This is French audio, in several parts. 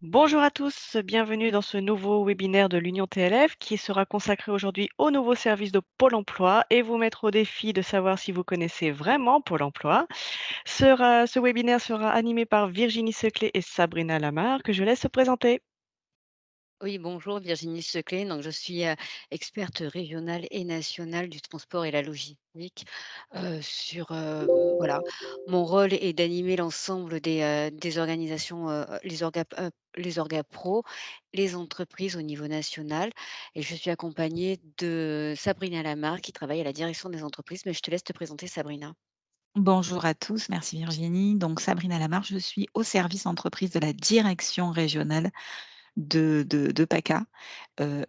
Bonjour à tous, bienvenue dans ce nouveau webinaire de l'Union TLF qui sera consacré aujourd'hui au nouveau service de Pôle emploi et vous mettre au défi de savoir si vous connaissez vraiment Pôle emploi. Ce webinaire sera animé par Virginie Seclé et Sabrina Lamar que je laisse se présenter. Oui, bonjour, Virginie Seclé. Donc, je suis experte régionale et nationale du transport et la logistique. Voilà, mon rôle est d'animer l'ensemble des organisations, les orgas pro, les entreprises au niveau national. Et je suis accompagnée de Sabrina Lamar qui travaille à la direction des entreprises. Mais je te laisse te présenter, Sabrina. Bonjour à tous, merci Virginie. Donc Sabrina Lamarche, je suis au service entreprise de la direction régionale de PACA,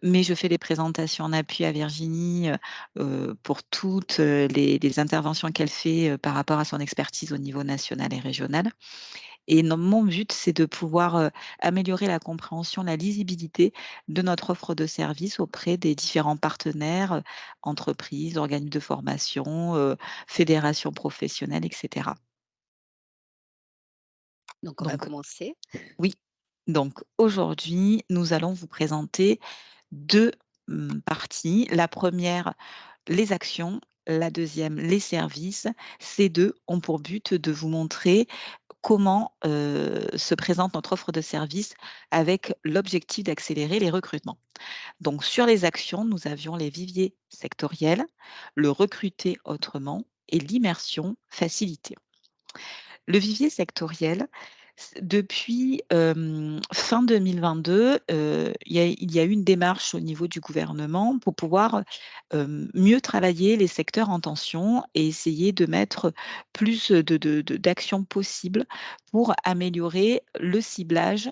mais je fais les présentations en appui à Virginie pour toutes les interventions qu'elle fait par rapport à son expertise au niveau national et régional. Et mon but, c'est de pouvoir améliorer la compréhension, la lisibilité de notre offre de services auprès des différents partenaires, entreprises, organismes de formation, fédérations professionnelles, etc. Donc, on va Donc, commencer. oui, donc aujourd'hui, nous allons vous présenter deux parties. La première, les actions. La deuxième, les services. Ces deux ont pour but de vous montrer comment se présente notre offre de service avec l'objectif d'accélérer les recrutements. Donc, sur les actions, nous avions les viviers sectoriels, le recruter autrement et l'immersion facilitée. Le vivier sectoriel, depuis fin 2022, il y a eu une démarche au niveau du gouvernement pour pouvoir mieux travailler les secteurs en tension et essayer de mettre plus d'actions possibles pour améliorer le ciblage,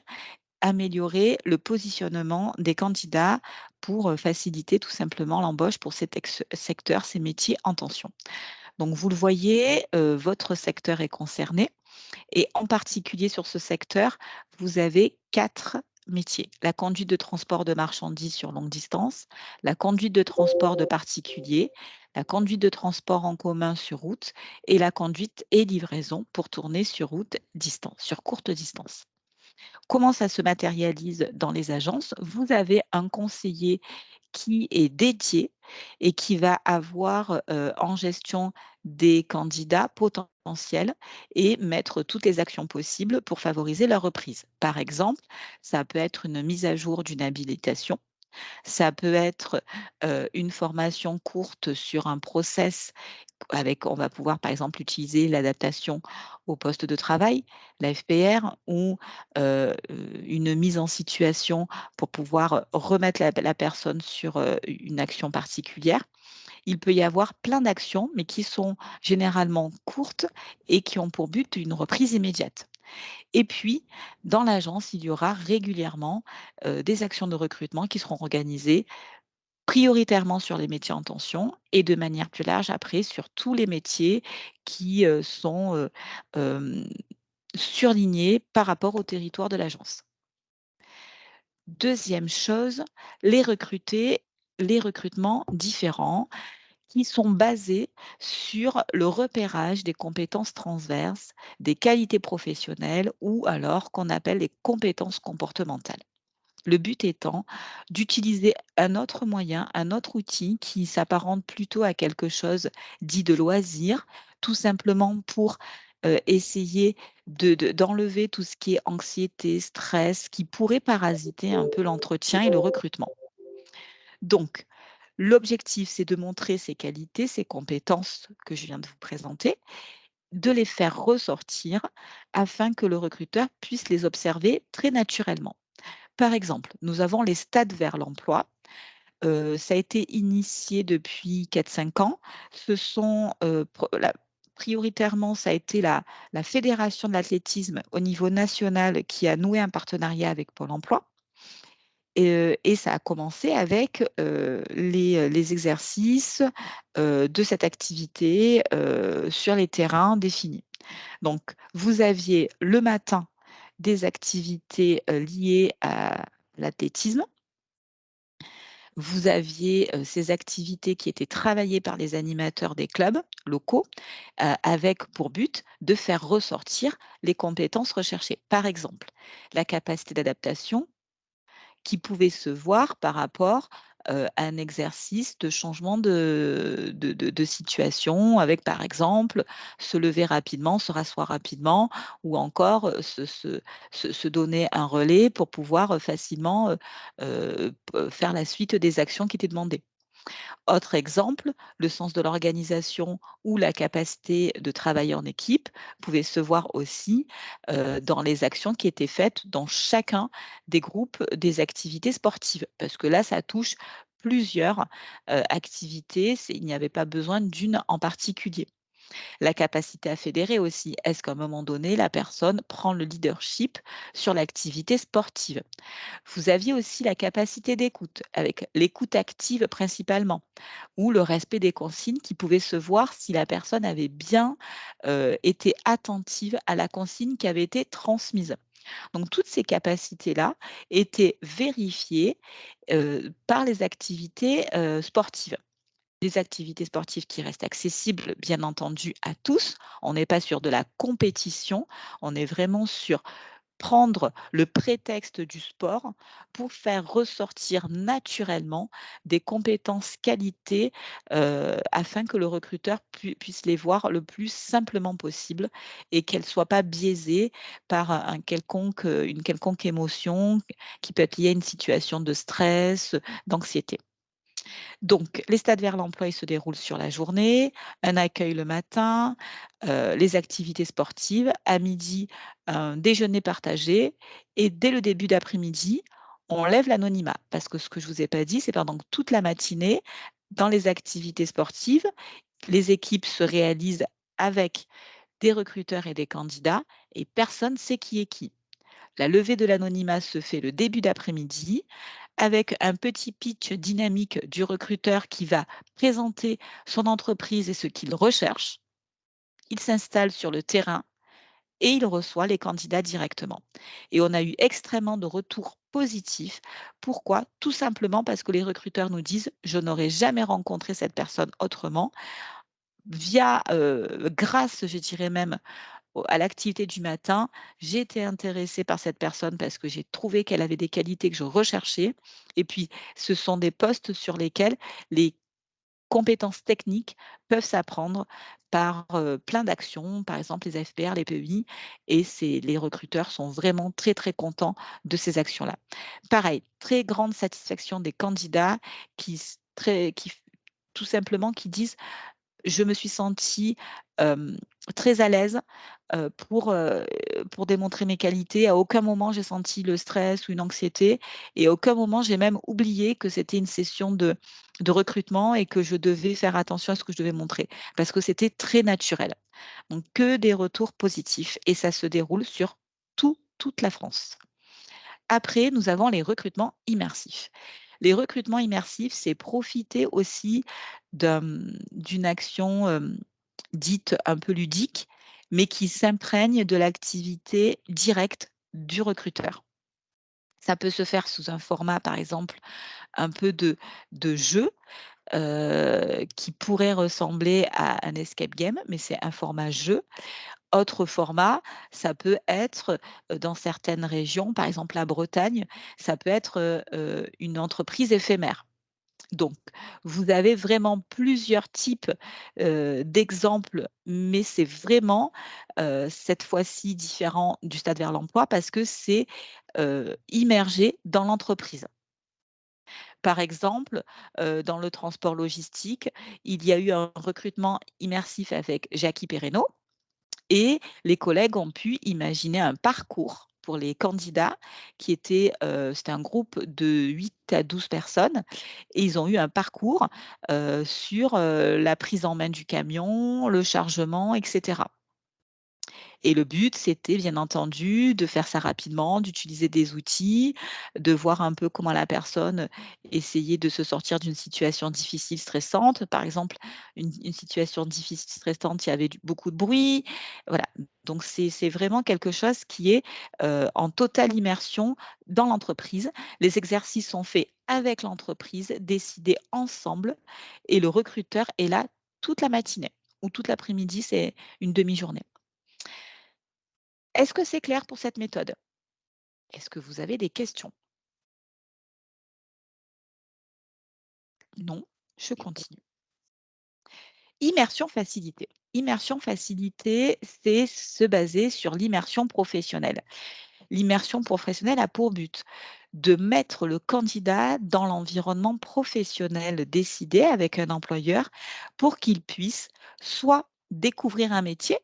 améliorer le positionnement des candidats pour faciliter tout simplement l'embauche pour ces secteurs, ces métiers en tension. Donc, vous le voyez, votre secteur est concerné. Et en particulier sur ce secteur, vous avez 4 métiers. La conduite de transport de marchandises sur longue distance, la conduite de transport de particuliers, la conduite de transport en commun sur route et la conduite et livraison pour tourner sur route distance, sur courte distance. Comment ça se matérialise dans les agences? Vous avez un conseiller qui est dédié et qui va avoir en gestion des candidats potentiels et mettre toutes les actions possibles pour favoriser leur reprise. Par exemple, ça peut être une mise à jour d'une habilitation, ça peut être une formation courte sur un process on va pouvoir par exemple utiliser l'adaptation au poste de travail, la FPR, ou une mise en situation pour pouvoir remettre la personne sur une action particulière. Il peut y avoir plein d'actions, mais qui sont généralement courtes et qui ont pour but une reprise immédiate. Et puis, dans l'agence, il y aura régulièrement des actions de recrutement qui seront organisées prioritairement sur les métiers en tension et de manière plus large après sur tous les métiers qui sont surlignés par rapport au territoire de l'agence. Deuxième chose, les recrutements différents qui sont basés sur le repérage des compétences transverses, des qualités professionnelles ou alors qu'on appelle les compétences comportementales. Le but étant d'utiliser un autre moyen, un autre outil qui s'apparente plutôt à quelque chose dit de loisir, tout simplement pour essayer d'enlever tout ce qui est anxiété, stress, qui pourrait parasiter un peu l'entretien et le recrutement. Donc, l'objectif, c'est de montrer ces qualités, ces compétences que je viens de vous présenter, de les faire ressortir afin que le recruteur puisse les observer très naturellement. Par exemple, nous avons les stades vers l'emploi. Ça a été initié depuis 4-5 ans. Ce sont, prioritairement, ça a été la fédération de l'athlétisme au niveau national qui a noué un partenariat avec Pôle emploi et ça a commencé avec, les exercices, de cette activité, sur les terrains définis. Donc vous aviez le matin des activités, liées à l'athlétisme. Vous aviez, ces activités qui étaient travaillées par les animateurs des clubs locaux, avec pour but de faire ressortir les compétences recherchées. Par exemple, la capacité d'adaptation qui pouvait se voir par rapport, à un exercice de changement de situation avec, par exemple, se lever rapidement, se rasseoir rapidement ou encore, se donner un relais pour pouvoir, facilement, p faire la suite des actions qui étaient demandées. Autre exemple, le sens de l'organisation ou la capacité de travailler en équipe pouvaient se voir aussi, dans les actions qui étaient faites dans chacun des groupes des activités sportives. Parce que là, ça touche plusieurs, activités, il n'y avait pas besoin d'une en particulier. La capacité à fédérer aussi. Est-ce qu'à un moment donné, la personne prend le leadership sur l'activité sportive? Vous aviez aussi la capacité d'écoute, avec l'écoute active principalement, ou le respect des consignes qui pouvait se voir si la personne avait bien, été attentive à la consigne qui avait été transmise. Donc toutes ces capacités-là étaient vérifiées, par les activités, sportives. Les activités sportives qui restent accessibles, bien entendu, à tous. On n'est pas sur de la compétition, on est vraiment sur prendre le prétexte du sport pour faire ressortir naturellement des compétences qualités, afin que le recruteur puisse les voir le plus simplement possible et qu'elles ne soient pas biaisées par une quelconque émotion qui peut être liée à une situation de stress, d'anxiété. Donc, les stades vers l'emploi, ils se déroulent sur la journée, un accueil le matin, les activités sportives, à midi, un déjeuner partagé et dès le début d'après-midi, on lève l'anonymat. Parce que ce que je ne vous ai pas dit, c'est pendant toute la matinée, dans les activités sportives, les équipes se réalisent avec des recruteurs et des candidats et personne ne sait qui est qui. La levée de l'anonymat se fait le début d'après-midi avec un petit pitch dynamique du recruteur qui va présenter son entreprise et ce qu'il recherche. Il s'installe sur le terrain et il reçoit les candidats directement. Et on a eu extrêmement de retours positifs. Pourquoi? Tout simplement parce que les recruteurs nous disent: «Je n'aurais jamais rencontré cette personne autrement. Grâce, je dirais même, à l'activité du matin, j'ai été intéressée par cette personne parce que j'ai trouvé qu'elle avait des qualités que je recherchais et puis ce sont des postes sur lesquels les compétences techniques peuvent s'apprendre par, plein d'actions, par exemple les FPR, les PEI et c'est les recruteurs sont vraiment très, très contents de ces actions-là. Pareil, très grande satisfaction des candidats qui s très qui f tout simplement qui disent: je me suis sentie, hem, très à l'aise, pour démontrer mes qualités. À aucun moment j'ai senti le stress ou une anxiété et à aucun moment j'ai même oublié que c'était une session de recrutement et que je devais faire attention à ce que je devais montrer. Parce que c'était très naturel. Donc que des retours positifs et ça se déroule sur toute la France. Après, nous avons les recrutements immersifs. Les recrutements immersifs, c'est profiter aussi d'une action, dite un peu ludique, mais qui s'imprègne de l'activité directe du recruteur. Ça peut se faire sous un format, par exemple, un peu de jeu, qui pourrait ressembler à un escape game, mais c'est un format jeu. Autre format, ça peut être, dans certaines régions, par exemple la Bretagne, ça peut être, une entreprise éphémère. Donc, vous avez vraiment plusieurs types, d'exemples, mais c'est vraiment, cette fois-ci différent du Stade vers l'emploi parce que c'est, immergé dans l'entreprise. Par exemple, dans le transport logistique, il y a eu un recrutement immersif avec Jackie Perrenot et les collègues ont pu imaginer un parcours pour les candidats qui étaient, c'était un groupe de 8 à 12 personnes et ils ont eu un parcours, sur, la prise en main du camion, le chargement et cetera. Et le but, c'était bien entendu de faire ça rapidement, d'utiliser des outils, de voir un peu comment la personne essayait de se sortir d'une situation difficile, stressante. Par exemple, une situation difficile, stressante, il y avait beaucoup de bruit. Voilà. Donc, c'est vraiment quelque chose qui est en totale immersion dans l'entreprise. Les exercices sont faits avec l'entreprise, décidés ensemble, et le recruteur est là toute la matinée ou toute l'après-midi, c'est une demi-journée. Est-ce que c'est clair pour cette méthode? Est-ce que vous avez des questions? Non? Je continue. Immersion facilitée. Immersion facilitée, c'est se baser sur l'immersion professionnelle. L'immersion professionnelle a pour but de mettre le candidat dans l'environnement professionnel décidé avec un employeur pour qu'il puisse soit découvrir un métier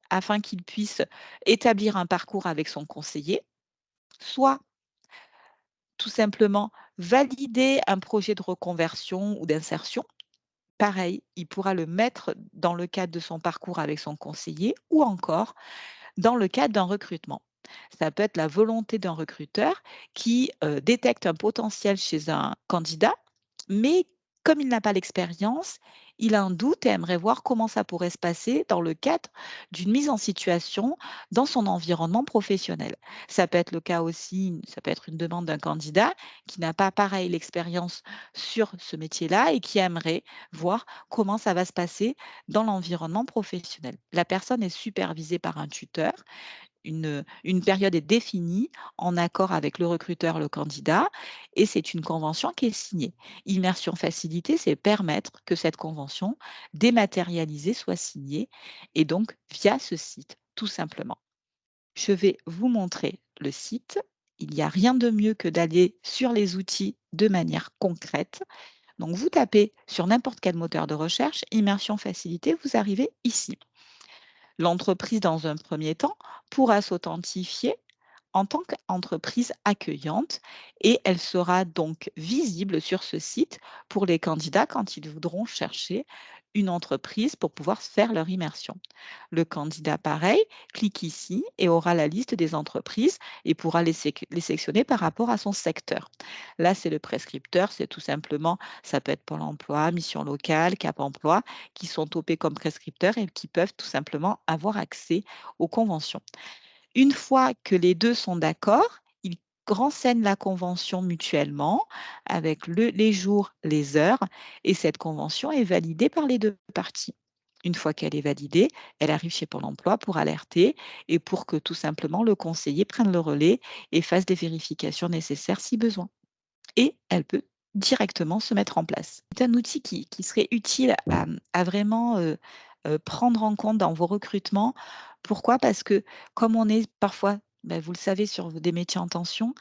afin qu'il puisse établir un parcours avec son conseiller, soit tout simplement valider un projet de reconversion ou d'insertion. Pareil, il pourra le mettre dans le cadre de son parcours avec son conseiller ou encore dans le cadre d'un recrutement. Ça peut être la volonté d'un recruteur qui détecte un potentiel chez un candidat, mais comme il n'a pas l'expérience, il a un doute et aimerait voir comment ça pourrait se passer dans le cadre d'une mise en situation dans son environnement professionnel. Ça peut être le cas aussi, ça peut être une demande d'un candidat qui n'a pas pareil l'expérience sur ce métier-là et qui aimerait voir comment ça va se passer dans l'environnement professionnel. La personne est supervisée par un tuteur. Une période est définie en accord avec le recruteur, le candidat, et c'est une convention qui est signée. Immersion facilitée, c'est permettre que cette convention dématérialisée soit signée, et donc via ce site, tout simplement. Je vais vous montrer le site. Il n'y a rien de mieux que d'aller sur les outils de manière concrète. Donc, vous tapez sur n'importe quel moteur de recherche, immersion facilitée, vous arrivez ici. L'entreprise, dans un premier temps, pourra s'authentifier en tant qu'entreprise accueillante et elle sera donc visible sur ce site pour les candidats quand ils voudront chercher une entreprise pour pouvoir faire leur immersion. Le candidat, pareil, clique ici et aura la liste des entreprises et pourra les sélectionner par rapport à son secteur. Là, c'est le prescripteur, c'est tout simplement, ça peut être Pôle emploi, Mission locale, Cap emploi, qui sont topés comme prescripteurs et qui peuvent tout simplement avoir accès aux conventions. Une fois que les 2 sont d'accord, ils renseignent la convention mutuellement avec les jours, les heures et cette convention est validée par les 2 parties. Une fois qu'elle est validée, elle arrive chez Pôle emploi pour alerter et pour que tout simplement le conseiller prenne le relais et fasse des vérifications nécessaires si besoin. Et elle peut directement se mettre en place. C'est un outil qui serait utile à vraiment, prendre en compte dans vos recrutements. Pourquoi? Parce que comme on est parfois, vous le savez, sur des métiers en tension,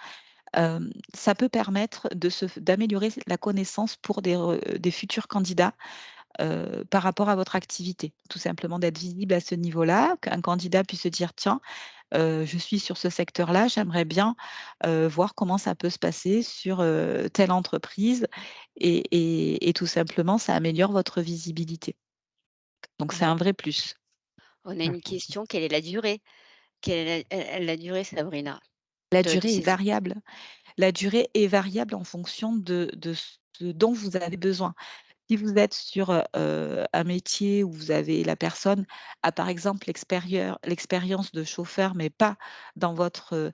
ça peut permettre d'améliorer la connaissance pour des futurs candidats, par rapport à votre activité. Tout simplement d'être visible à ce niveau-là, qu'un candidat puisse se dire: «Tiens, je suis sur ce secteur-là, j'aimerais bien, voir comment ça peut se passer sur, telle entreprise» et tout simplement, ça améliore votre visibilité. Donc c'est Ouais. un vrai plus. On a une question, quelle est la durée? Quelle est la durée, Sabrina, La de durée est ces variable. La durée est variable en fonction de ce dont vous avez besoin. Si vous êtes sur, un métier où vous avez la personne a par exemple l'expérience de chauffeur, mais pas dans votre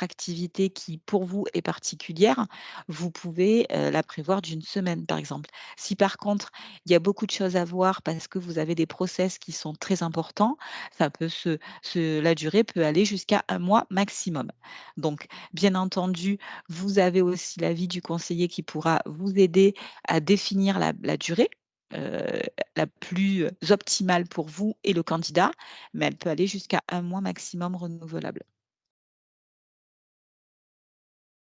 activité qui pour vous est particulière, vous pouvez, la prévoir d'une semaine, par exemple. Si par contre, il y a beaucoup de choses à voir parce que vous avez des process qui sont très importants, ça peut la durée peut aller jusqu'à un mois maximum. Donc bien entendu, vous avez aussi l'avis du conseiller qui pourra vous aider à définir la durée, heu, la plus optimale pour vous et le candidat, mais elle peut aller jusqu'à un mois maximum renouvelable.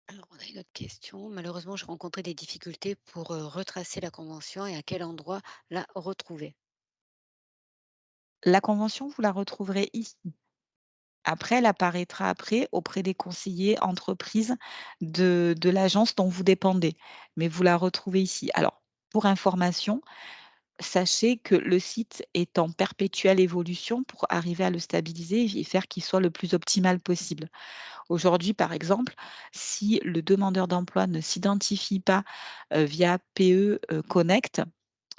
Alors, on a une autre question. Malheureusement, je rencontrais des difficultés pour, retracer la convention et à quel endroit la retrouver? La convention, vous la retrouverez ici. Après, elle apparaîtra après auprès des conseillers entreprises de l'agence dont vous dépendez, mais vous la retrouvez ici. Alors, pour information, sachez que le site est en perpétuelle évolution pour arriver à le stabiliser et faire qu'il soit le plus optimal possible. Aujourd'hui, par exemple, si le demandeur d'emploi ne s'identifie pas, via PE, Connect,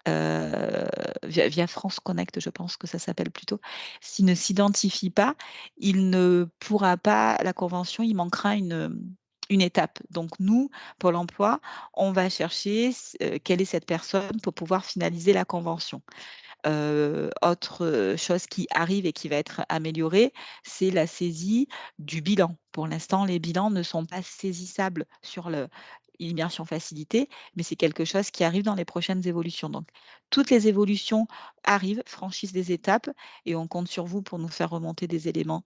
via France Connect, je pense que ça s'appelle plutôt. S'il ne s'identifie pas, il ne pourra pas la convention, il manquera une étape. Donc nous, Pôle emploi, on va chercher quelle est cette personne pour pouvoir finaliser la convention. Autre, chose qui arrive et qui va être améliorée, c'est la saisie du bilan. Pour l'instant, les bilans ne sont pas saisissables sur l'immersion facilitée, mais c'est quelque chose qui arrive dans les prochaines évolutions. Donc toutes les évolutions arrivent, franchissent des étapes et on compte sur vous pour nous faire remonter des éléments.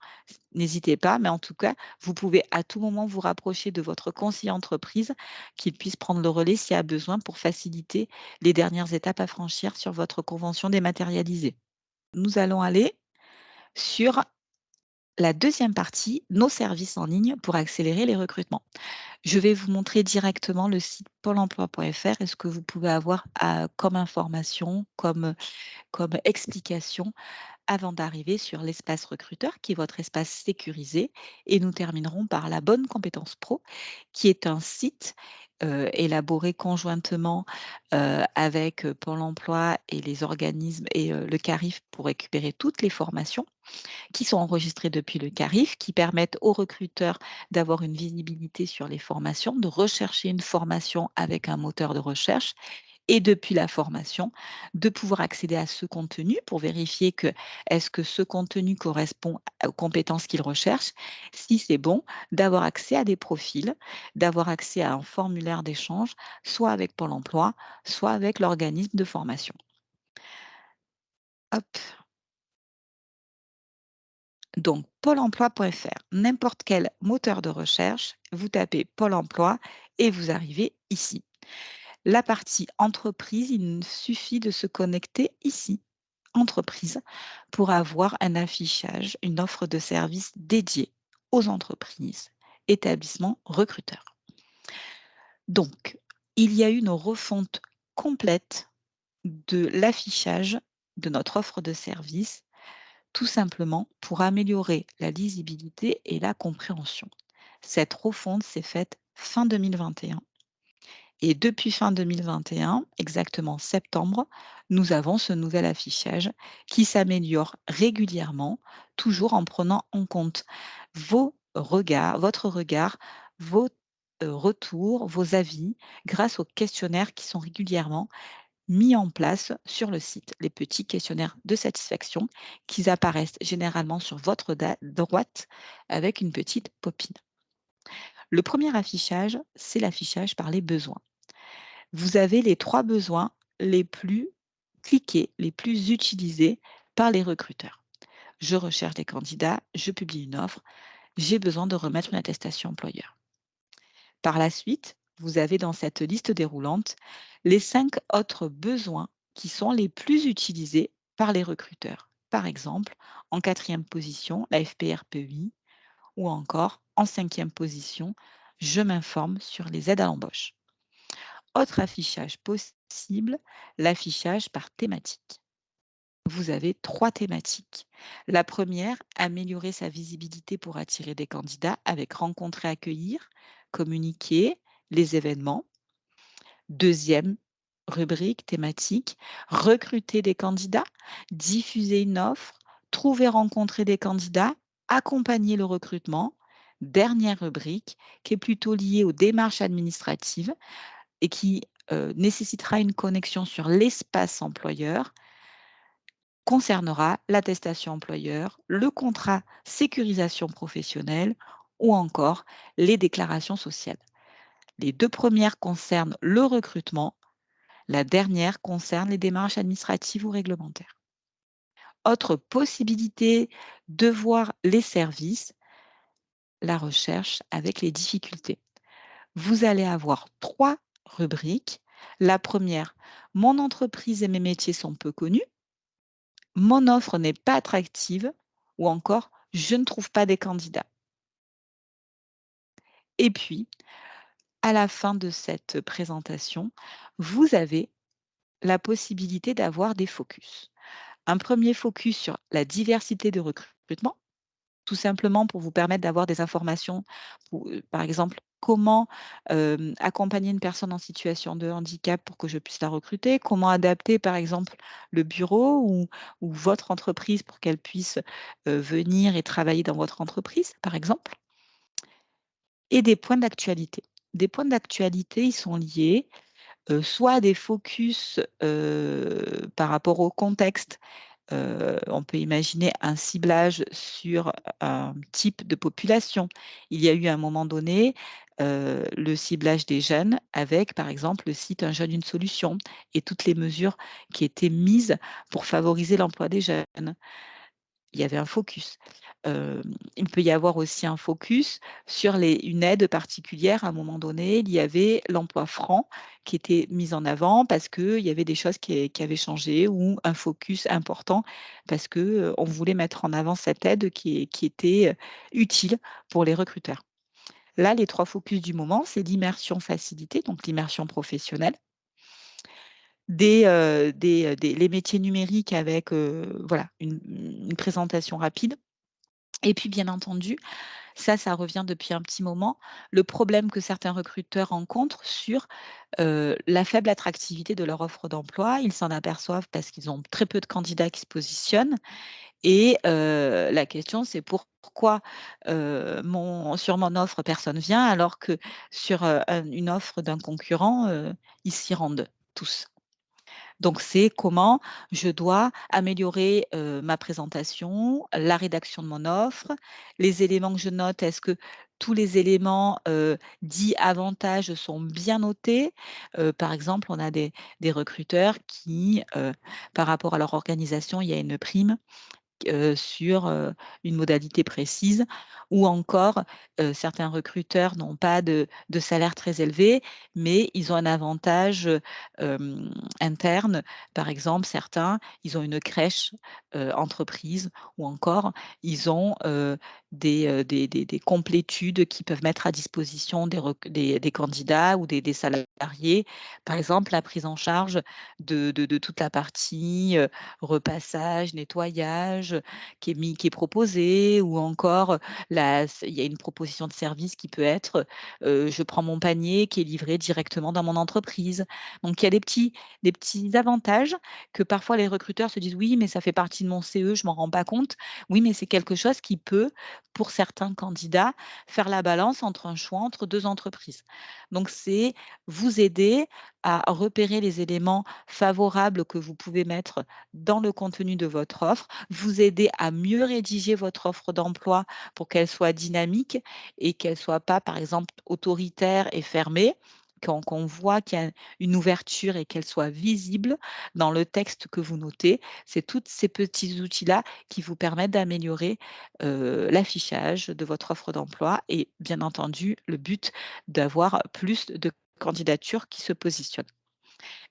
N'hésitez pas, mais en tout cas, vous pouvez à tout moment vous rapprocher de votre conseiller entreprise, qu'il puisse prendre le relais s'il y a besoin pour faciliter les dernières étapes à franchir sur votre convention dématérialisée. Nous allons aller sur la deuxième partie, nos services en ligne pour accélérer les recrutements. Je vais vous montrer directement le site pôle emploi.fr et ce que vous pouvez avoir comme information, comme explication avant d'arriver sur l'espace recruteur, qui est votre espace sécurisé. Et nous terminerons par la bonne compétence pro, qui est un site élaboré conjointement avec Pôle emploi et les organismes et le CARIF pour récupérer toutes les formations qui sont enregistrées depuis le CARIF, qui permettent aux recruteurs d'avoir une visibilité sur les formations, de rechercher une formation avec un moteur de recherche et depuis la formation, de pouvoir accéder à ce contenu pour vérifier que est-ce que ce contenu correspond aux compétences qu'ils recherchent. Si c'est bon, d'avoir accès à des profils, d'avoir accès à un formulaire d'échange, soit avec Pôle emploi, soit avec l'organisme de formation. Hop. Donc, pôle emploi.fr, n'importe quel moteur de recherche, vous tapez Pôle emploi et vous arrivez ici. La partie entreprise, il suffit de se connecter ici, entreprise, pour avoir un affichage, une offre de services dédiée aux entreprises, établissements, recruteurs. Donc, il y a eu une refonte complète de l'affichage de notre offre de services, tout simplement pour améliorer la lisibilité et la compréhension. Cette refonte s'est faite fin 2021. Et depuis fin 2021, exactement septembre, nous avons ce nouvel affichage qui s'améliore régulièrement, toujours en prenant en compte vos regards, votre regard, vos retours, vos avis, grâce aux questionnaires qui sont régulièrement mis en place sur le site. Les petits questionnaires de satisfaction qui apparaissent généralement sur votre droite avec une petite popine. Le premier affichage, c'est l'affichage par les besoins. Vous avez les 3 besoins les plus cliqués, les plus utilisés par les recruteurs. Je recherche des candidats, je publie une offre, j'ai besoin de remettre une attestation employeur. Par la suite, vous avez dans cette liste déroulante les 5 autres besoins qui sont les plus utilisés par les recruteurs. Par exemple, en 4e position, la FPRPEI ou encore en 5e position, je m'informe sur les aides à l'embauche. Autre affichage possible, l'affichage par thématique. Vous avez 3 thématiques. La première, améliorer sa visibilité pour attirer des candidats avec rencontrer, accueillir, communiquer, les événements. Deuxième rubrique thématique, recruter des candidats, diffuser une offre, trouver, rencontrer des candidats, accompagner le recrutement. Dernière rubrique qui est plutôt liée aux démarches administratives et qui nécessitera une connexion sur l'espace employeur, concernera l'attestation employeur, le contrat sécurisation professionnelle ou encore les déclarations sociales. Les 2 premières concernent le recrutement, la dernière concerne les démarches administratives ou réglementaires. Autre possibilité de voir les services, la recherche avec les difficultés. Vous allez avoir 3 rubriques. La première, mon entreprise et mes métiers sont peu connus. Mon offre n'est pas attractive ou encore je ne trouve pas des candidats. Et puis, à la fin de cette présentation, vous avez la possibilité d'avoir des focus. Un premier focus sur la diversité de recrutement, tout simplement pour vous permettre d'avoir des informations, par exemple, comment accompagner une personne en situation de handicap pour que je puisse la recruter, comment adapter, par exemple, le bureau ou votre entreprise pour qu'elle puisse venir et travailler dans votre entreprise, par exemple, et des points d'actualité. Des points d'actualité, ils sont liés soit à des focus par rapport au contexte. On peut imaginer un ciblage sur un type de population. Il y a eu à un moment donné le ciblage des jeunes avec, par exemple, le site Un jeune, une solution et toutes les mesures qui étaient mises pour favoriser l'emploi des jeunes. Il y avait un focus. Il peut y avoir aussi un focus sur une aide particulière. À un moment donné, il y avait l'emploi franc qui était mis en avant parce qu'il y avait des choses qui avaient changé ou un focus important parce qu'on on voulait mettre en avant cette aide qui était utile pour les recruteurs. Là, les 3 focus du moment, c'est l'immersion facilitée, donc l'immersion professionnelle, les métiers numériques avec voilà, une présentation rapide. Et puis, bien entendu, ça revient depuis un petit moment, le problème que certains recruteurs rencontrent sur la faible attractivité de leur offre d'emploi. Ils s'en aperçoivent parce qu'ils ont très peu de candidats qui se positionnent et la question, c'est pourquoi sur mon offre, personne vient alors que sur une offre d'un concurrent, ils s'y rendent tous. Donc, c'est comment je dois améliorer ma présentation, la rédaction de mon offre, les éléments que je note, est-ce que tous les éléments dits avantages sont bien notés? Par exemple, on a des recruteurs qui, par rapport à leur organisation, il y a une prime sur une modalité précise ou encore certains recruteurs n'ont pas de salaire très élevé, mais ils ont un avantage interne. Par exemple, certains, ils ont une crèche entreprise ou encore ils ont des complétudes qui peuvent mettre à disposition des candidats ou des salariés. Par exemple, la prise en charge de toute la partie repassage, nettoyage qui est proposé ou encore il y a une proposition de service qui peut être, je prends mon panier qui est livré directement dans mon entreprise. Donc il y a des petits avantages que parfois les recruteurs se disent: «Oui, mais ça fait partie de mon CE, je m'en rends pas compte». Oui, mais c'est quelque chose qui peut, pour certains candidats, faire la balance entre un choix entre 2 entreprises. Donc c'est vous aider à repérer les éléments favorables que vous pouvez mettre dans le contenu de votre offre, vous aider à mieux rédiger votre offre d'emploi pour qu'elle soit dynamique et qu'elle soit pas, par exemple, autoritaire et fermée, qu'on voit qu'il y a une ouverture et qu'elle soit visible dans le texte que vous notez. C'est tous ces petits outils-là qui vous permettent d'améliorer, l'affichage de votre offre d'emploi et bien entendu, le but d'avoir plus de candidatures qui se positionnent.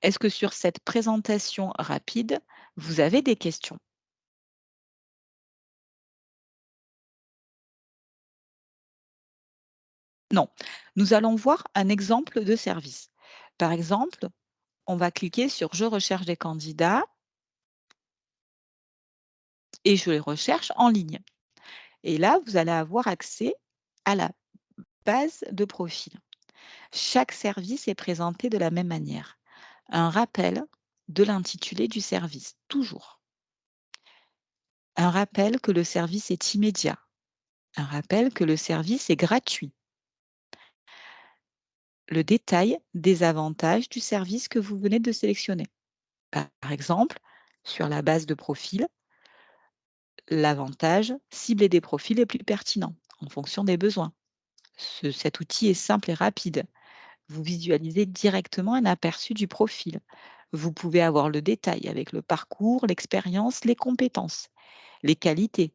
Est-ce que sur cette présentation rapide, vous avez des questions? Non. Nous allons voir un exemple de service. Par exemple, on va cliquer sur «Je recherche des candidats» et je les recherche en ligne. Et là, vous allez avoir accès à la base de profil. Chaque service est présenté de la même manière. Un rappel de l'intitulé du service, toujours. Un rappel que le service est immédiat. Un rappel que le service est gratuit. Le détail des avantages du service que vous venez de sélectionner. Par exemple, sur la base de profil, l'avantage, cibler des profils les plus pertinents en fonction des besoins. Cet outil est simple et rapide. Vous visualisez directement un aperçu du profil. Vous pouvez avoir le détail avec le parcours, l'expérience, les compétences, les qualités.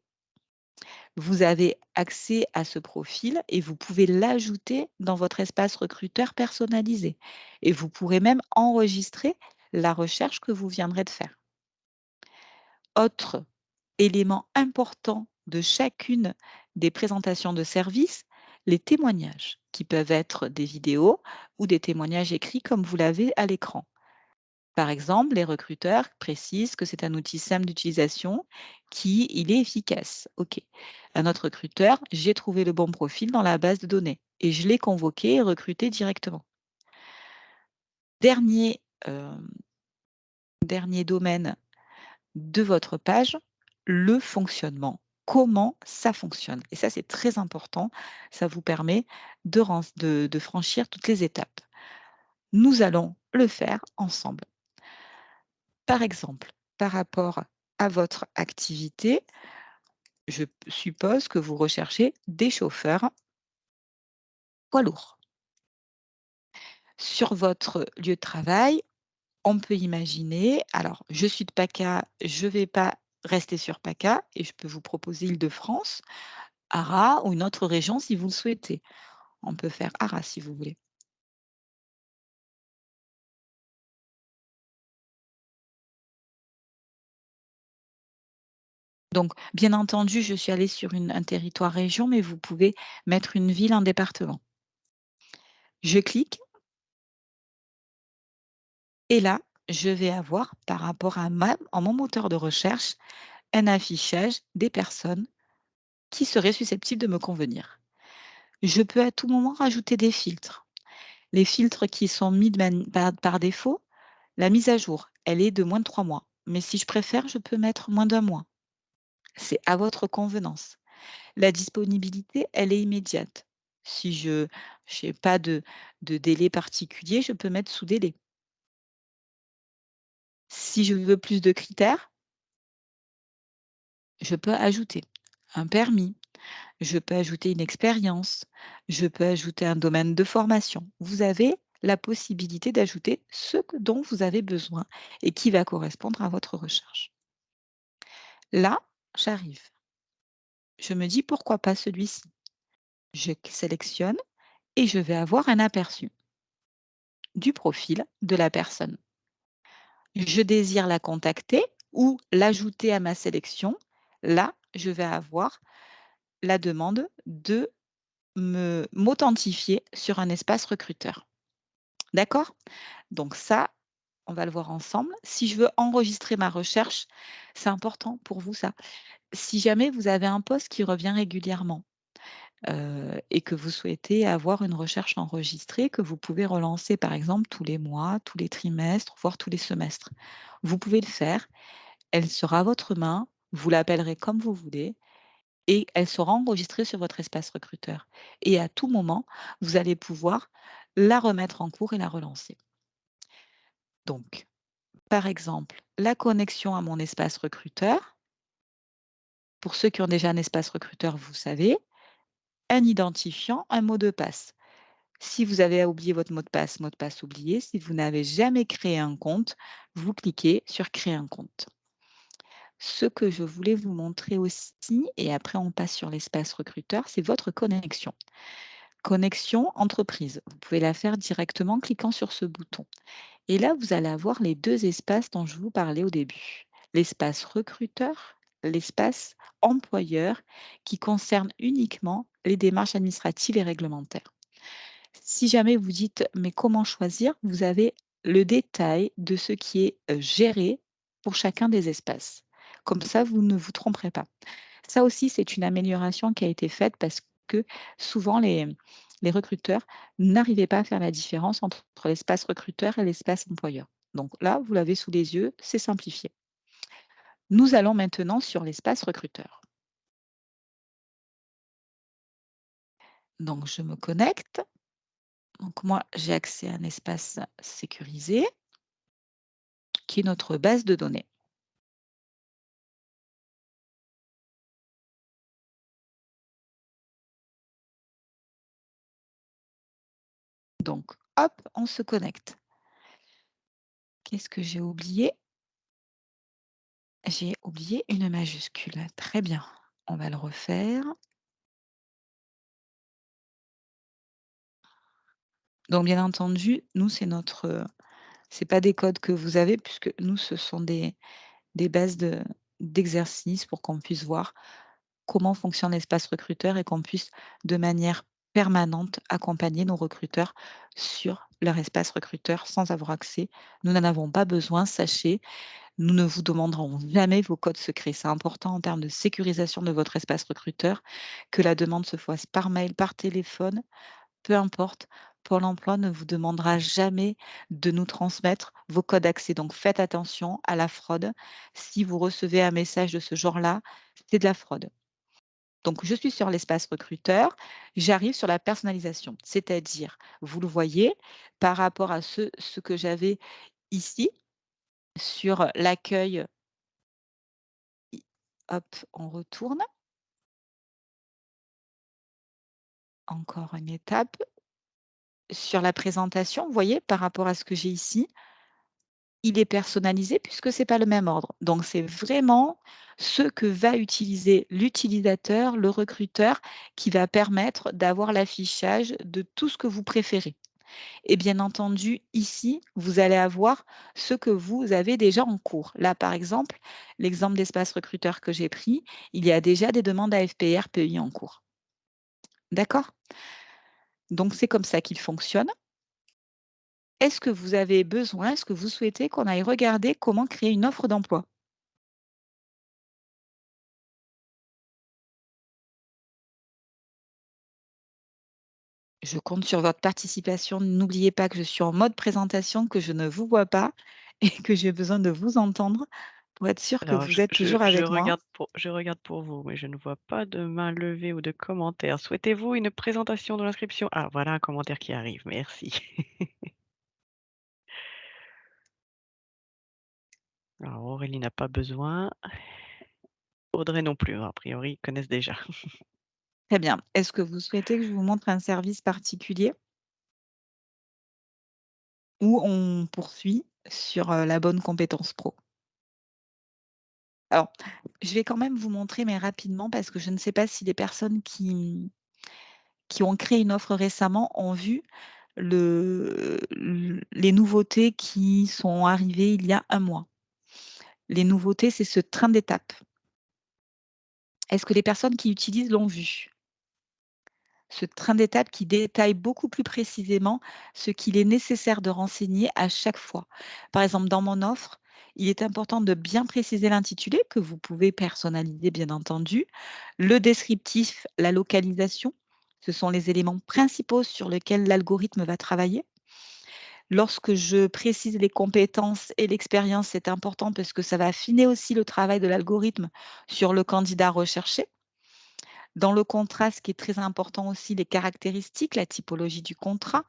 Vous avez accès à ce profil et vous pouvez l'ajouter dans votre espace recruteur personnalisé. Et vous pourrez même enregistrer la recherche que vous viendrez de faire. Autre élément important de chacune des présentations de services, les témoignages, qui peuvent être des vidéos ou des témoignages écrits comme vous l'avez à l'écran. Par exemple, les recruteurs précisent que c'est un outil simple d'utilisation, qui il est efficace. OK. Un autre recruteur, j'ai trouvé le bon profil dans la base de données et je l'ai convoqué et recruté directement. Dernier, dernier domaine de votre page, le fonctionnement. Comment ça fonctionne? Et ça, c'est très important. Ça vous permet de franchir toutes les étapes. Nous allons le faire ensemble. Par exemple, par rapport à votre activité, je suppose que vous recherchez des chauffeurs poids lourds. Sur votre lieu de travail, on peut imaginer, alors je suis de PACA, je ne vais pas rester sur PACA et je peux vous proposer Île-de-France, Arras ou une autre région si vous le souhaitez. On peut faire Arras si vous voulez. Donc, bien entendu, je suis allée sur un territoire région, mais vous pouvez mettre une ville, un département. Je clique et là, je vais avoir, par rapport à mon moteur de recherche, un affichage des personnes qui seraient susceptibles de me convenir. Je peux à tout moment rajouter des filtres. Les filtres qui sont mis par défaut, la mise à jour, elle est de moins de 3 mois. Mais si je préfère, je peux mettre moins d'1 mois. C'est à votre convenance. La disponibilité, elle est immédiate. Si je n'ai pas de délai particulier, je peux mettre sous délai. Si je veux plus de critères, je peux ajouter un permis, je peux ajouter une expérience, je peux ajouter un domaine de formation. Vous avez la possibilité d'ajouter dont vous avez besoin et qui va correspondre à votre recherche. Là, j'arrive. Je me dis pourquoi pas celui-ci. Je sélectionne et je vais avoir un aperçu du profil de la personne. Je désire la contacter ou l'ajouter à ma sélection. Là, je vais avoir la demande de m'authentifier sur un espace recruteur. D'accord? Donc ça, on va le voir ensemble. Si je veux enregistrer ma recherche, c'est important pour vous ça. Si jamais vous avez un poste qui revient régulièrement, et que vous souhaitez avoir une recherche enregistrée que vous pouvez relancer par exemple tous les mois, tous les trimestres, voire tous les semestres. Vous pouvez le faire, elle sera à votre main, vous l'appellerez comme vous voulez et elle sera enregistrée sur votre espace recruteur et à tout moment, vous allez pouvoir la remettre en cours et la relancer. Donc, par exemple, la connexion à mon espace recruteur, pour ceux qui ont déjà un espace recruteur, vous savez, un identifiant, un mot de passe. Si vous avez oublié votre mot de passe oublié. Si vous n'avez jamais créé un compte, vous cliquez sur «Créer un compte». Ce que je voulais vous montrer aussi et après on passe sur l'espace recruteur, c'est votre connexion. Connexion entreprise. Vous pouvez la faire directement en cliquant sur ce bouton et là, vous allez avoir les 2 espaces dont je vous parlais au début. L'espace recruteur, l'espace employeur qui concerne uniquement les démarches administratives et réglementaires. Si jamais vous dites: «Mais comment choisir?» vous avez le détail de ce qui est, géré pour chacun des espaces. Comme ça, vous ne vous tromperez pas. Ça aussi, c'est une amélioration qui a été faite parce que souvent les recruteurs n'arrivaient pas à faire la différence entre l'espace recruteur et l'espace employeur. Donc là, vous l'avez sous les yeux, c'est simplifié. Nous allons maintenant sur l'espace recruteur. Donc je me connecte. Donc moi, j'ai accès à un espace sécurisé qui est notre base de données. Donc, hop, on se connecte. Qu'est-ce que j'ai oublié? J'ai oublié une majuscule. Très bien, on va le refaire. Donc bien entendu, nous, c'est pas des codes que vous avez puisque nous, ce sont des bases d'exercices pour qu'on puisse voir comment fonctionne l'espace recruteur et qu'on puisse, de manière permanente, accompagner nos recruteurs sur leur espace recruteur sans avoir accès. Nous n'en avons pas besoin, sachez. Nous ne vous demanderons jamais vos codes secrets. C'est important en termes de sécurisation de votre espace recruteur que la demande se fasse par mail, par téléphone, peu importe. Pôle emploi ne vous demandera jamais de nous transmettre vos codes d'accès. Donc faites attention à la fraude. Si vous recevez un message de ce genre-là, c'est de la fraude. Donc, je suis sur l'espace recruteur, j'arrive sur la personnalisation, c'est-à-dire, vous le voyez, par rapport à ce que j'avais ici, sur l'accueil, hop, on retourne. Encore une étape. Sur la présentation, vous voyez, par rapport à ce que j'ai ici, il est personnalisé puisque ce n'est pas le même ordre. Donc, c'est vraiment ce que va utiliser l'utilisateur, le recruteur, qui va permettre d'avoir l'affichage de tout ce que vous préférez. Et bien entendu, ici, vous allez avoir ce que vous avez déjà en cours. Là, par exemple, l'exemple d'espace recruteur que j'ai pris, il y a déjà des demandes AFPR PEI en cours. D'accord? Donc, c'est comme ça qu'il fonctionne. Est-ce que vous avez besoin, est-ce que vous souhaitez qu'on aille regarder comment créer une offre d'emploi? Je compte sur votre participation. N'oubliez pas que je suis en mode présentation, que je ne vous vois pas et que j'ai besoin de vous entendre pour être sûr que Alors vous êtes toujours avec moi. je regarde pour vous, mais je ne vois pas de main levée ou de commentaire. Souhaitez-vous une présentation de l'inscription? Ah, voilà un commentaire qui arrive, merci. Alors Aurélie n'a pas besoin, Audrey non plus, a priori, ils connaissent déjà. Très bien. Est-ce que vous souhaitez que je vous montre un service particulier? Ou on poursuit sur, la bonne compétence pro? Alors, je vais quand même vous montrer, mais rapidement, parce que je ne sais pas si les personnes qui ont créé une offre récemment ont vu les nouveautés qui sont arrivées il y a 1 mois. Les nouveautés, c'est ce train d'étape. Est-ce que les personnes qui utilisent l'ont vu? Ce train d'étape qui détaille beaucoup plus précisément ce qu'il est nécessaire de renseigner à chaque fois. Par exemple, dans mon offre, il est important de bien préciser l'intitulé que vous pouvez personnaliser, bien entendu, le descriptif, la localisation, ce sont les éléments principaux sur lesquels l'algorithme va travailler. Lorsque je précise les compétences et l'expérience, c'est important parce que ça va affiner aussi le travail de l'algorithme sur le candidat recherché. Dans le contrat, ce qui est très important aussi, les caractéristiques, la typologie du contrat,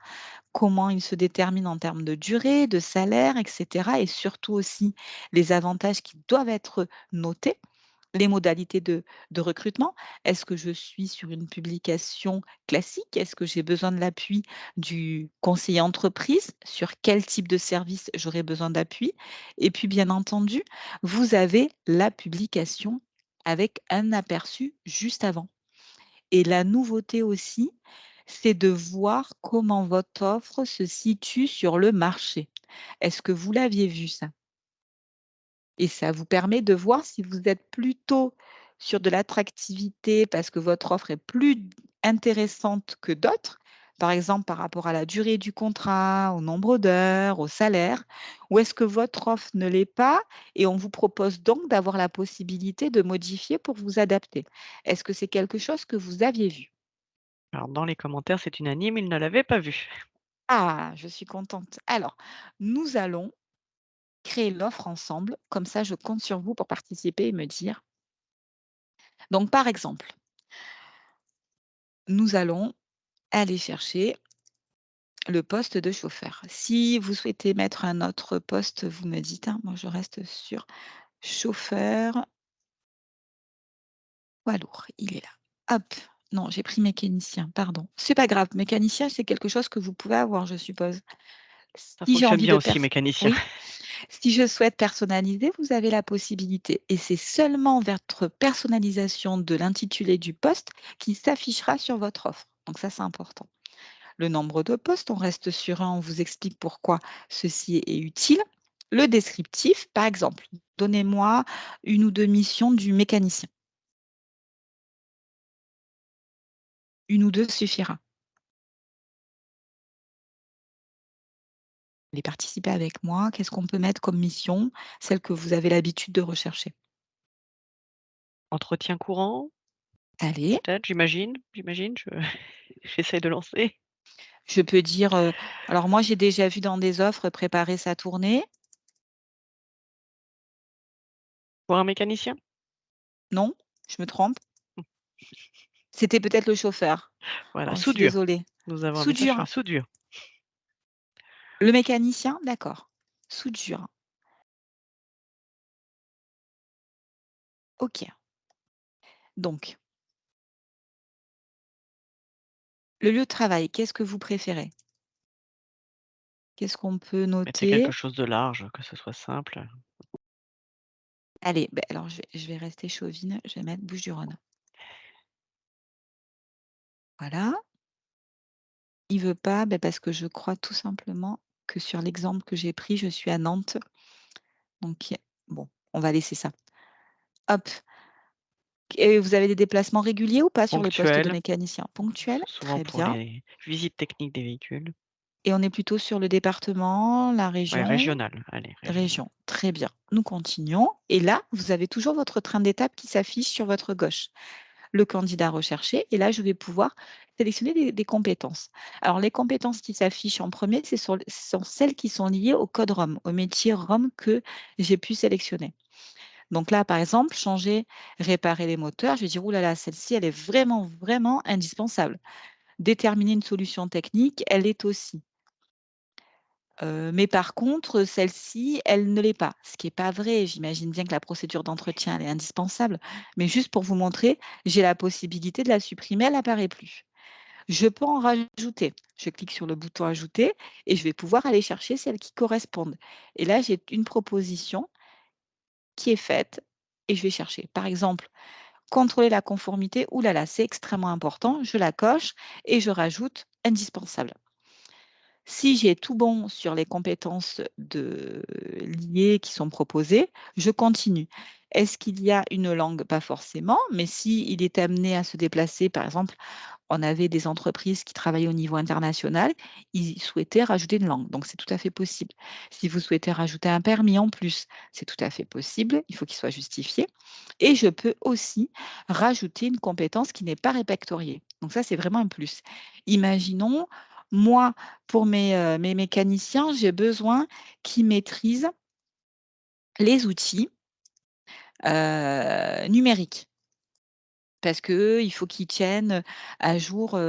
comment il se détermine en termes de durée, de salaire, et cetera, et surtout aussi les avantages qui doivent être notés, les modalités de recrutement. Est-ce que je suis sur une publication classique? Est-ce que j'ai besoin de l'appui du conseiller entreprise? Sur quel type de service j'aurai besoin d'appui? Et puis, bien entendu, vous avez la publication avec un aperçu juste avant. Et la nouveauté aussi, c'est de voir comment votre offre se situe sur le marché. Est-ce que vous l'aviez vu ça? Et ça vous permet de voir si vous êtes plutôt sur de l'attractivité parce que votre offre est plus intéressante que d'autres, par exemple par rapport à la durée du contrat, au nombre d'heures, au salaire, ou est-ce que votre offre ne l'est pas et on vous propose donc d'avoir la possibilité de modifier pour vous adapter? Est-ce que c'est quelque chose que vous aviez vu? Alors dans les commentaires, c'est unanime, ils ne l'avaient pas vu. Ah, je suis contente. Alors, nous allons créer l'offre ensemble, comme ça je compte sur vous pour participer et me dire. Donc, par exemple, nous allons aller chercher le poste de chauffeur. Si vous souhaitez mettre un autre poste, vous me dites, hein, moi je reste sur chauffeur poids lourd, il est là. Hop, non, j'ai pris mécanicien, pardon. C'est pas grave, mécanicien, c'est quelque chose que vous pouvez avoir, je suppose. Ça Si j'ai fonctionne envie bien de aussi, mécanicien. oui? Si je souhaite personnaliser, vous avez la possibilité et c'est seulement votre personnalisation de l'intitulé du poste qui s'affichera sur votre offre. Donc ça, c'est important. Le nombre de postes, on reste sur un, on vous explique pourquoi ceci est utile. Le descriptif, par exemple, donnez-moi 1 ou 2 missions du mécanicien. 1 ou 2 suffira. Allez participer avec moi. Qu'est-ce qu'on peut mettre comme mission? Celle que vous avez l'habitude de rechercher. Entretien courant, Allez, peut-être, j'imagine, je j'essaie de lancer. je peux dire, alors moi j'ai déjà vu dans des offres préparer sa tournée. Pour un mécanicien? Non? Je me trompe? C'était peut-être le chauffeur. Voilà, Oh, je suis soudure. désolée. Nous avons un message sur Soudure. la soudure. Le mécanicien? D'accord. Soudure. OK. Donc, le lieu de travail, qu'est-ce que vous préférez? Qu'est-ce qu'on peut Mettez quelque noter? chose de large, que ce soit simple. Allez, beh, alors je vais rester chauvine, je vais mettre Bouches-du-Rhône. Voilà. Il veut pas, beh, parce que je crois tout simplement que sur l'exemple que j'ai pris, je suis à Nantes, donc bon, on va laisser ça. Hop, et vous avez des déplacements réguliers ou pas sur le poste de Ponctuel, mécanicien? Ponctuels? souvent Très pour bien, les visites techniques des véhicules. et on est plutôt sur le département, la Ouais, région? régional, allez, régional. Région, très bien. Nous continuons et là, vous avez toujours votre train d'étape qui s'affiche sur votre gauche. Le candidat recherché et là, je vais pouvoir sélectionner des compétences. Alors les compétences qui s'affichent en premier, ce sont celles qui sont liées au code ROM, au métier ROM que j'ai pu sélectionner. Donc là, par exemple, changer, réparer les moteurs, je vais dire: «Ouh là là, celle-ci, elle est vraiment, vraiment indispensable». Déterminer une solution technique, elle l'est aussi. Mais par contre, celle-ci, elle ne l'est pas. Ce qui est pas vrai. J'imagine bien que la procédure d'entretien, elle est indispensable, mais juste pour vous montrer, j'ai la possibilité de la supprimer, elle apparaît plus. Je peux en rajouter. Je clique sur le bouton «Ajouter» et je vais pouvoir aller chercher celles qui correspondent et là, j'ai une proposition qui est faite et je vais chercher. Par exemple, contrôler la conformité. Ouh là là, c'est extrêmement important. Je la coche et je rajoute «indispensable». Si j'ai tout bon sur les compétences liées qui sont proposées, je continue. Est-ce qu'il y a une langue? Pas forcément, mais s'il est amené à se déplacer, par exemple, on avait des entreprises qui travaillaient au niveau international, ils souhaitaient rajouter une langue, donc c'est tout à fait possible. Si vous souhaitez rajouter un permis en plus, c'est tout à fait possible, il faut qu'il soit justifié et je peux aussi rajouter une compétence qui n'est pas répertoriée. Donc ça, c'est vraiment un plus. Imaginons, moi, pour mes mécaniciens, j'ai besoin qu'ils maîtrisent les outils, numériques. Parce qu'il faut qu'ils tiennent à jour,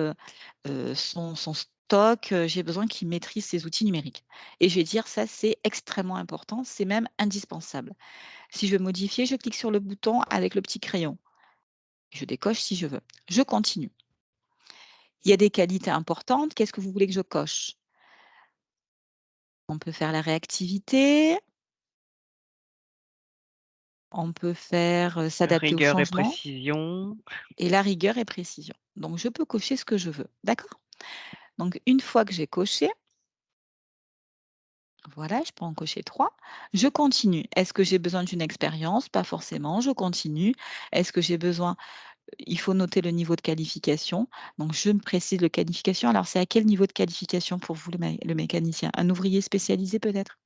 son stock, j'ai besoin qu'ils maîtrisent ces outils numériques et je vais dire: «Ça, c'est extrêmement important, c'est même indispensable». Si je veux modifier, je clique sur le bouton avec le petit crayon. Je décoche si je veux. Je continue. Il y a des qualités importantes, qu'est-ce que vous voulez que je coche? On peut faire la réactivité, on peut faire, s'adapter au Rigueur et changement précision. et la rigueur et précision. Donc je peux cocher ce que je veux, d'accord? Donc une fois que j'ai coché, voilà, je peux en cocher 3. Je continue. Est-ce que j'ai besoin d'une expérience? Pas forcément, je continue. Est-ce que j'ai besoin il faut noter le niveau de qualification. Donc je me précise le qualification. Alors c'est à quel niveau de qualification pour vous le mécanicien? Un ouvrier spécialisé peut-être?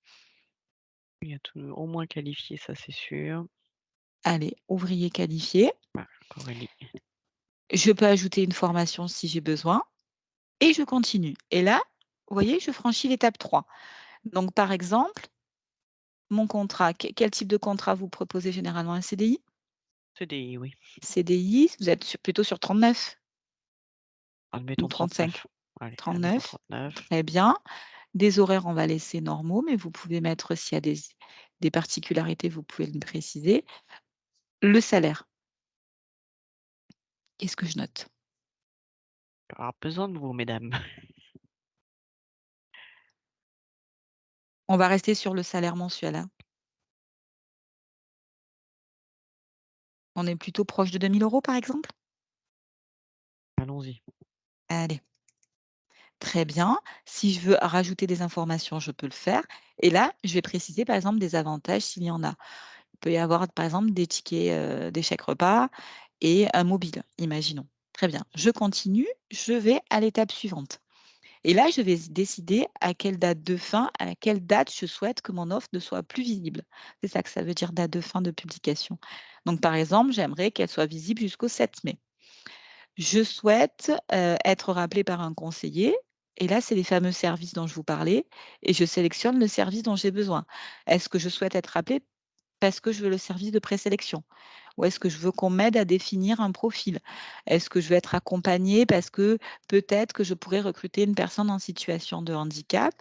Il y a tout au moins qualifié, ça c'est sûr. Allez, ouvrier qualifié. Voilà, Corélie. Je peux ajouter une formation si j'ai besoin et je continue. Et là, vous voyez, je franchis l'étape 3. Donc par exemple, mon contrat, quel type de contrat vous proposez généralement? Un CDI? CDI, oui. CDI, vous êtes plutôt sur 39 ou Admettons 35? 39. Allez, admettons 39, 39. très bien. Des horaires, on va laisser normaux, mais vous pouvez mettre s'il y a des particularités, vous pouvez le préciser. Le salaire, qu'est-ce que je note? Il aura besoin de vous, mesdames. On va rester sur le salaire mensuel, hein. On est plutôt proche de 2 000 € par exemple? Allons-y. Allez, très bien. Si je veux rajouter des informations, je peux le faire et là, je vais préciser par exemple des avantages s'il y en a. Il peut y avoir par exemple des tickets, des chèques repas et un mobile, imaginons. Très bien, je continue, je vais à l'étape suivante Et là, je vais décider à quelle date de fin, à quelle date je souhaite que mon offre ne soit plus visible. C'est ça que ça veut dire date de fin de publication. Donc, par exemple, j'aimerais qu'elle soit visible jusqu'au 7 mai. Je souhaite être rappelée par un conseiller. Et là, c'est les fameux services dont je vous parlais. Et je sélectionne le service dont j'ai besoin. Est-ce que je souhaite être rappelée parce que je veux le service de présélection? Ou est-ce que je veux qu'on m'aide à définir un profil? Est-ce que je veux être accompagnée parce que peut-être que je pourrais recruter une personne en situation de handicap?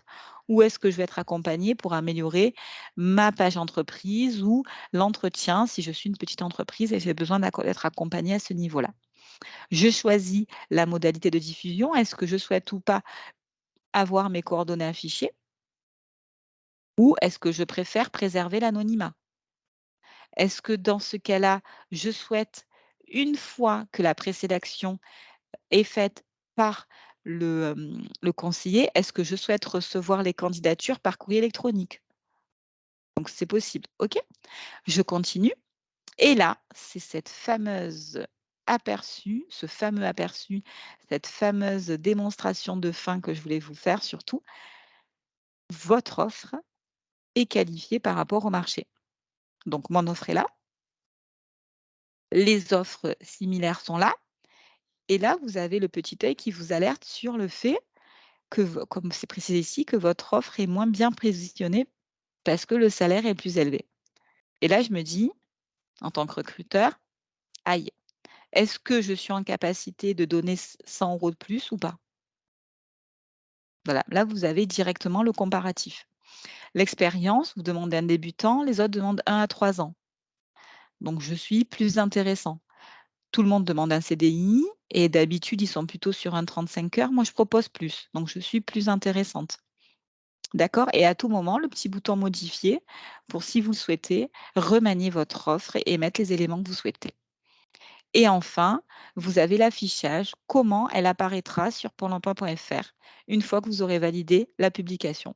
Ou est-ce que je vais être accompagnée pour améliorer ma page entreprise ou l'entretien si je suis une petite entreprise et j'ai besoin d'être accompagnée à ce niveau-là? Je choisis la modalité de diffusion. Est-ce que je souhaite ou pas avoir mes coordonnées affichées? Ou est-ce que je préfère préserver l'anonymat? Est-ce que dans ce cas-là, je souhaite, une fois que la présélection est faite par le conseiller, est-ce que je souhaite recevoir les candidatures par courrier électronique? Donc c'est possible. OK, je continue et là, c'est cette fameuse aperçu, ce fameux aperçu, cette fameuse démonstration de fin que je voulais vous faire surtout. Votre offre est qualifiée par rapport au marché. Donc mon offre est là. Les offres similaires sont là et là, vous avez le petit œil qui vous alerte sur le fait que, comme c'est précisé ici, que votre offre est moins bien positionnée parce que le salaire est plus élevé. Et là, je me dis, en tant que recruteur, aïe, est-ce que je suis en capacité de donner 100 € de plus ou pas? Voilà, là, vous avez directement le comparatif. L'expérience, vous demandez un débutant, les autres demandent 1 à 3 ans. Donc, je suis plus intéressant. Tout le monde demande un CDI et d'habitude, ils sont plutôt sur un 35 heures. Moi, je propose plus. Donc, je suis plus intéressante. D'accord? Et à tout moment, le petit bouton modifier pour, si vous le souhaitez, remanier votre offre et mettre les éléments que vous souhaitez. Et enfin, vous avez l'affichage, comment elle apparaîtra sur pôle emploi.fr une fois que vous aurez validé la publication.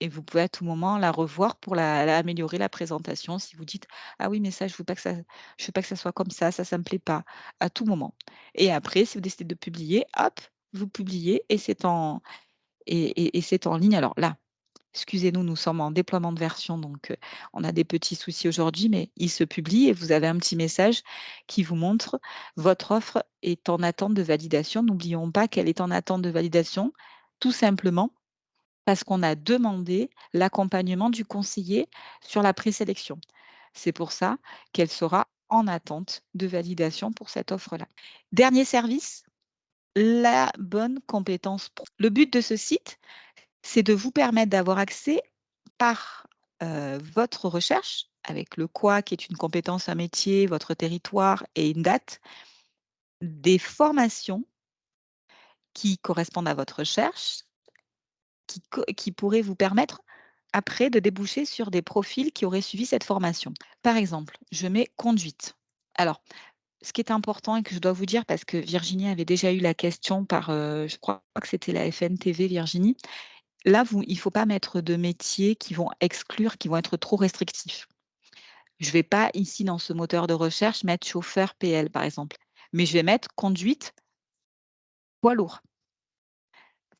Et vous pouvez à tout moment la revoir pour améliorer la présentation si vous dites: «Ah oui, mais ça, je veux pas que ça je veux pas que ça soit comme ça me plaît pas», à tout moment. Et après, si vous décidez de publier, hop, vous publiez et c'est en et c'est en ligne. Alors là, excusez-nous, nous sommes en déploiement de version, donc on a des petits soucis aujourd'hui, mais il se publie et vous avez un petit message qui vous montre: «Votre offre est en attente de validation». N'oublions pas qu'elle est en attente de validation, tout simplement parce qu'on a demandé l'accompagnement du conseiller sur la présélection. C'est pour ça qu'elle sera en attente de validation pour cette offre-là. Dernier service, la bonne compétence pro. Le but de ce site, c'est de vous permettre d'avoir accès par, votre recherche, avec le quoi qui est une compétence, un métier, votre territoire et une date, des formations qui correspondent à votre recherche, qui pourraient vous permettre après de déboucher sur des profils qui auraient suivi cette formation. Par exemple, je mets conduite. Alors, ce qui est important et que je dois vous dire parce que Virginie avait déjà eu la question par, je crois que c'était la FNTV Virginie. Là, il ne faut pas mettre de métiers qui vont exclure, qui vont être trop restrictifs. Je ne vais pas ici dans ce moteur de recherche mettre chauffeur PL par exemple, mais je vais mettre conduite poids lourd.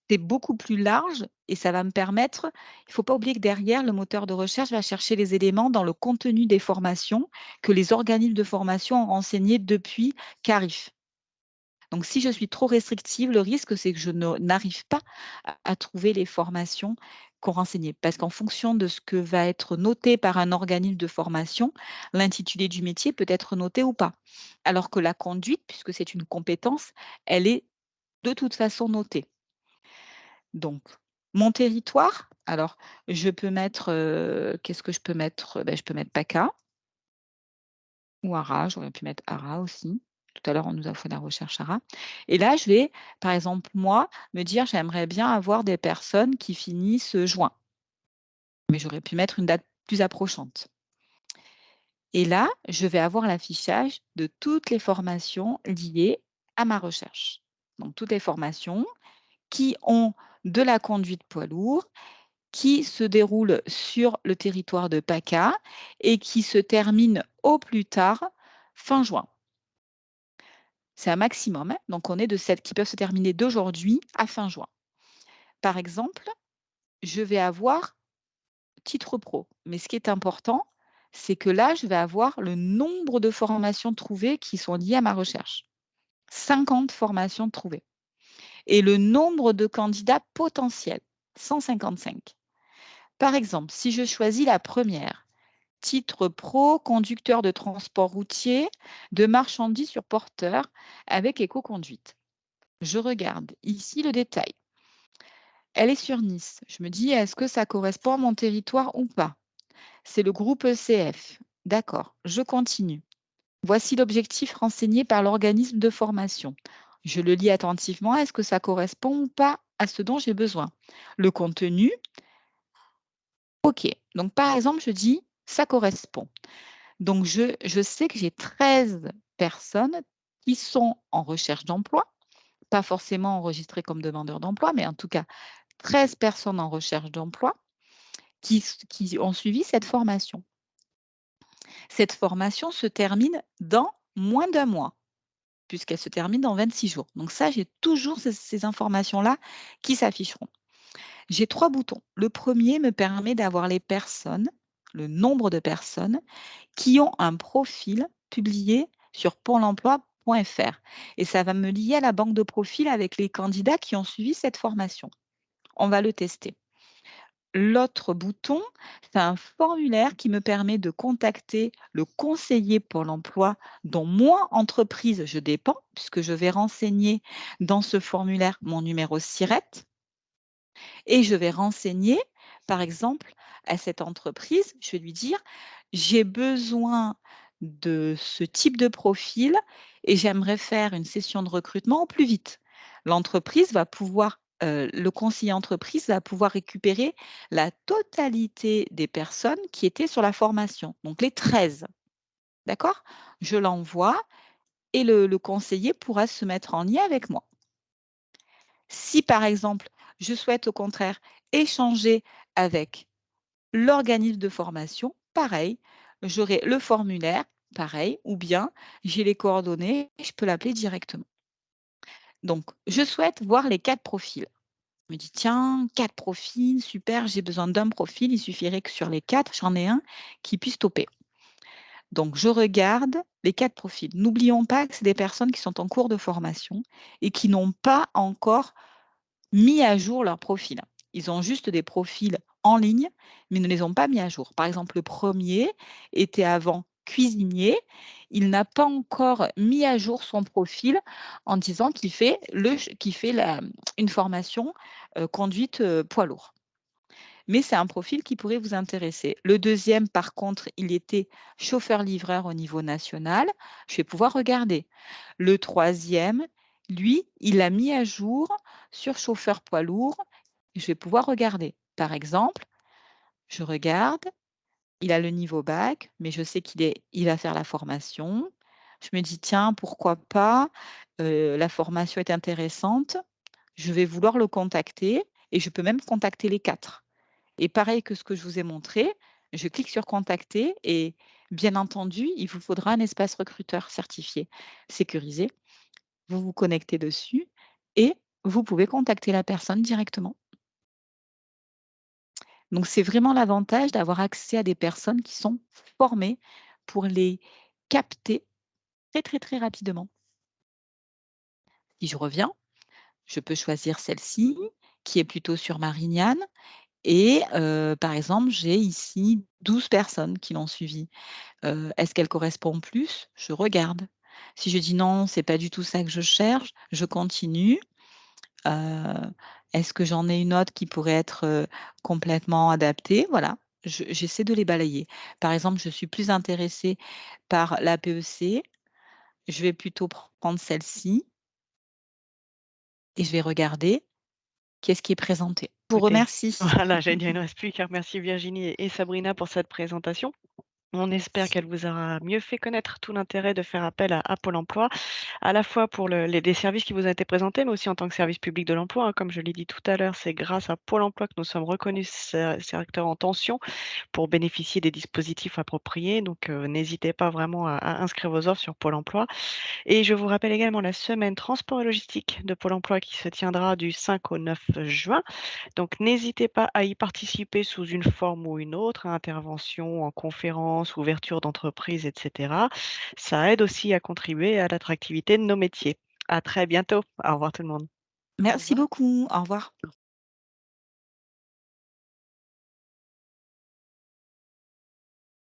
C'est beaucoup plus large et ça va me permettre, il ne faut pas oublier que derrière, le moteur de recherche va chercher les éléments dans le contenu des formations que les organismes de formation ont renseignés depuis Carif. Donc si je suis trop restrictive, le risque, c'est que je n'arrive pas à trouver les formations qu'on renseignait. Parce qu'en fonction de ce que va être noté par un organisme de formation, l'intitulé du métier peut être noté ou pas. Alors que la conduite, puisque c'est une compétence, elle est de toute façon notée. Donc, mon territoire, alors je peux mettre, qu'est-ce que je peux mettre? Je peux mettre PACA ou ARA, j'aurais pu mettre ARA aussi. Tout à l'heure, on nous a fait la recherche ARA et là, je vais, par exemple, moi, me dire: «J'aimerais bien avoir des personnes qui finissent, juin». Mais j'aurais pu mettre une date plus approchante et là, je vais avoir l'affichage de toutes les formations liées à ma recherche. Donc toutes les formations qui ont de la conduite poids lourd, qui se déroule sur le territoire de PACA et qui se termine au plus tard fin juin. C'est un maximum, hein, donc on est de celles qui peuvent se terminer d'aujourd'hui à fin juin. Par exemple, je vais avoir titre pro, mais ce qui est important, c'est que là, je vais avoir le nombre de formations trouvées qui sont liées à ma recherche. 50 formations trouvées et le nombre de candidats potentiels, 155. Par exemple, si je choisis la première, titre pro, conducteur de transport routier, de marchandises sur porteur avec éco-conduite. Je regarde ici le détail. Elle est sur Nice. Je me dis, est-ce que ça correspond à mon territoire ou pas? C'est le groupe ECF. D'accord, je continue. Voici l'objectif renseigné par l'organisme de formation. Je le lis attentivement. Est-ce que ça correspond ou pas à ce dont j'ai besoin? Le contenu, OK. Donc, par exemple, je dis, ça correspond. Donc, je sais que j'ai 13 personnes qui sont en recherche d'emploi, pas forcément enregistrées comme demandeurs d'emploi, mais en tout cas, 13 personnes en recherche d'emploi qui ont suivi cette formation. Cette formation se termine dans moins d'un mois, puisqu'elle se termine dans 26 jours. Donc ça, j'ai toujours ces informations-là qui s'afficheront. J'ai 3 boutons. Le premier me permet d'avoir les personnes, le nombre de personnes qui ont un profil publié sur pôle emploi.fr et ça va me lier à la banque de profils avec les candidats qui ont suivi cette formation. On va le tester. L'autre bouton, c'est un formulaire qui me permet de contacter le conseiller Pôle emploi dont moi, entreprise, je dépends, puisque je vais renseigner dans ce formulaire mon numéro SIRET et je vais renseigner, par exemple, à cette entreprise, je vais lui dire: «J'ai besoin de ce type de profil et j'aimerais faire une session de recrutement au plus vite». L'entreprise va pouvoir, le conseiller entreprise va pouvoir récupérer la totalité des personnes qui étaient sur la formation, donc les 13. D'accord? Je l'envoie et le conseiller pourra se mettre en lien avec moi. Si, par exemple, je souhaite au contraire échanger avec l'organisme de formation, pareil, j'aurai le formulaire, pareil, ou bien j'ai les coordonnées, je peux l'appeler directement. Donc, je souhaite voir les 4 profils. Je me dis: «Tiens, 4 profils, super, j'ai besoin d'un profil, il suffirait que sur les 4, j'en ai un qui puisse stopper». Donc, je regarde les 4 profils. N'oublions pas que c'est des personnes qui sont en cours de formation et qui n'ont pas encore mis à jour leur profil. Ils ont juste des profils en ligne, mais ne les ont pas mis à jour. Par exemple, le premier était avant cuisinier. Il n'a pas encore mis à jour son profil en disant qu'il fait une formation, conduite, poids lourd. Mais c'est un profil qui pourrait vous intéresser. Le deuxième, par contre, il était chauffeur-livreur au niveau national. Je vais pouvoir regarder. Le troisième, lui, il a mis à jour sur chauffeur poids lourd. Je vais pouvoir regarder. Par exemple, je regarde, il a le niveau bac, mais je sais il va faire la formation. Je me dis, tiens, pourquoi pas, la formation est intéressante. Je vais vouloir le contacter et je peux même contacter les 4. Et pareil que ce que je vous ai montré, je clique sur contacter et bien entendu, il vous faudra un espace recruteur certifié, sécurisé. Vous vous connectez dessus et vous pouvez contacter la personne directement. Donc c'est vraiment l'avantage d'avoir accès à des personnes qui sont formées pour les capter très, très, très rapidement. Si je reviens, je peux choisir celle-ci qui est plutôt sur Marignane et par exemple, j'ai ici 12 personnes qui l'ont suivie. Est-ce qu'elle correspond plus? Je regarde. Si je dis: «Non, c'est pas du tout ça que je cherche», je continue. Heu, est-ce que j'en ai une autre qui pourrait être, complètement adaptée? Voilà, j'essaie de les balayer. Par exemple, je suis plus intéressée par la PEC, je vais plutôt prendre celle-ci et je vais regarder qu'est-ce qui est présenté. Je vous Écoutez, remercie. voilà, j'allais dire, il ne reste plus qu'à remercier Virginie et Sabrina pour cette présentation. On espère Merci. qu'elle vous aura mieux fait connaître tout l'intérêt de faire appel à Pôle emploi, à la fois pour les services qui vous ont été présentés, mais aussi en tant que service public de l'emploi, hein. Comme je l'ai dit tout à l'heure, c'est grâce à Pôle emploi que nous sommes reconnus secteur en tension pour bénéficier des dispositifs appropriés. Donc, n'hésitez pas vraiment à inscrire vos offres sur Pôle emploi. Et je vous rappelle également la semaine transport et logistique de Pôle emploi qui se tiendra du 5 au 9 juin. Donc n'hésitez pas à y participer sous une forme ou une autre, hein, intervention en conférence, ouverture d'entreprise, et cetera. Ça aide aussi à contribuer à l'attractivité de nos métiers. À très bientôt. Au revoir tout le monde. Au Merci revoir. beaucoup. Au revoir.